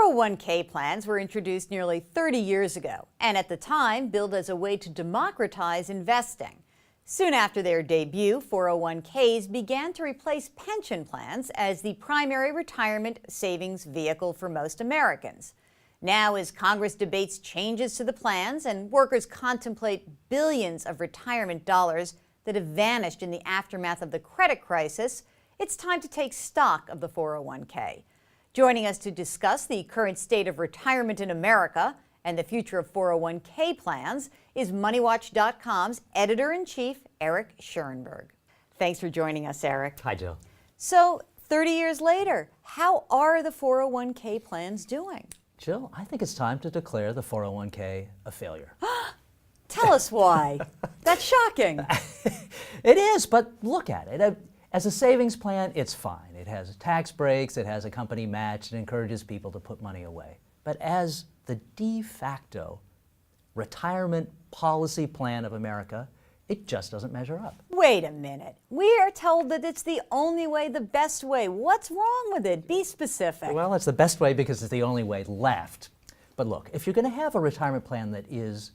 401k plans were introduced nearly 30 years ago, and at the time billed as a way to democratize investing. Soon after their debut, 401ks began to replace pension plans as the primary retirement savings vehicle for most Americans. Now, as Congress debates changes to the plans and workers contemplate billions of retirement dollars that have vanished in the aftermath of the credit crisis, it's time to take stock of the 401k. Joining us to discuss the current state of retirement in America and the future of 401k plans is MoneyWatch.com's editor-in-chief, Eric Schurenberg. Thanks for joining us, Eric. Hi, Jill. So, 30 years later, how are the 401k plans doing? Jill, I think it's time to declare the 401k a failure. Tell us why. That's shocking. It is, but look at it. As a savings plan, it's fine. It has tax breaks, it has a company match, it encourages people to put money away. But as the de facto retirement policy plan of America, it just doesn't measure up. Wait a minute. We are told that it's the only way, the best way. What's wrong with it? Be specific. Well, it's the best way because it's the only way left. But look, if you're going to have a retirement plan that is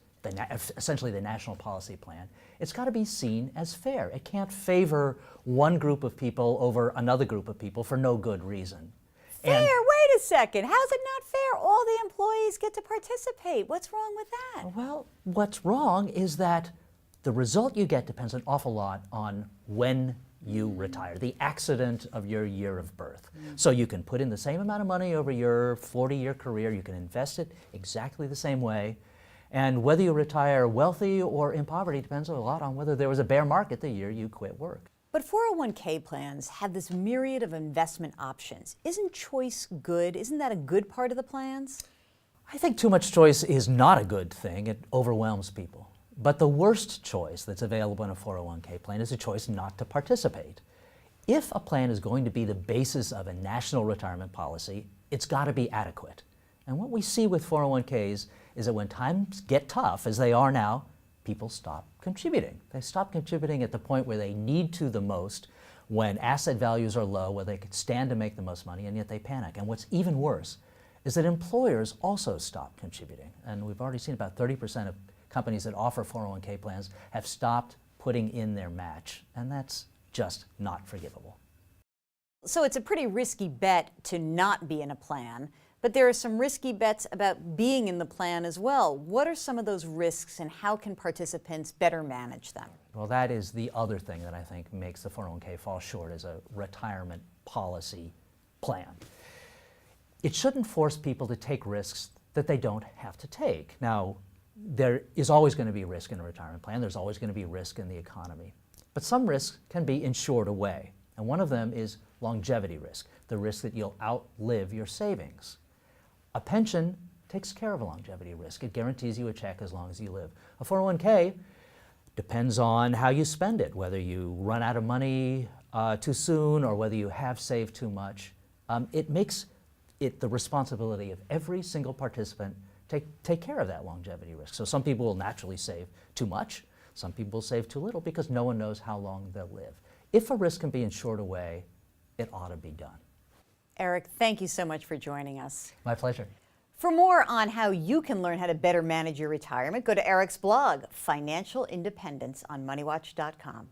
essentially the national policy plan, it's got to be seen as fair. It can't favor one group of people over another group of people for no good reason. Fair? Wait a second. How's it not fair? All the employees get to participate. What's wrong with that? Well, what's wrong is that the result you get depends an awful lot on when you retire, the accident of your year of birth. So you can put in the same amount of money over your 40-year career, you can invest it exactly the same way, and whether you retire wealthy or in poverty depends a lot on whether there was a bear market the year you quit work. But 401k plans have this myriad of investment options. Isn't choice good? Isn't that a good part of the plans? I think too much choice is not a good thing. It overwhelms people. But the worst choice that's available in a 401k plan is a choice not to participate. If a plan is going to be the basis of a national retirement policy, it's got to be adequate. And what we see with 401ks is that when times get tough, as they are now, people stop contributing. They stop contributing at the point where they need to the most, when asset values are low, where they could stand to make the most money, and yet they panic. And what's even worse is that employers also stop contributing. And we've already seen about 30% of companies that offer 401k plans have stopped putting in their match, and that's just not forgivable. So it's a pretty risky bet to not be in a plan, but there are some risky bets about being in the plan as well. What are some of those risks, and how can participants better manage them? Well, that is the other thing that I think makes the 401k fall short as a retirement policy plan. It shouldn't force people to take risks that they don't have to take. Now, there is always going to be risk in a retirement plan. There's always going to be risk in the economy. But some risks can be insured away. And one of them is longevity risk, the risk that you'll outlive your savings. A pension takes care of a longevity risk. It guarantees you a check as long as you live. A 401k depends on how you spend it, whether you run out of money too soon or whether you have saved too much. It makes it the responsibility of every single participant to take care of that longevity risk. So some people will naturally save too much. Some people will save too little because no one knows how long they'll live. If a risk can be insured away, it ought to be done. Eric, thank you so much for joining us. My pleasure. For more on how you can learn how to better manage your retirement, go to Eric's blog, Financial Independence, on MoneyWatch.com.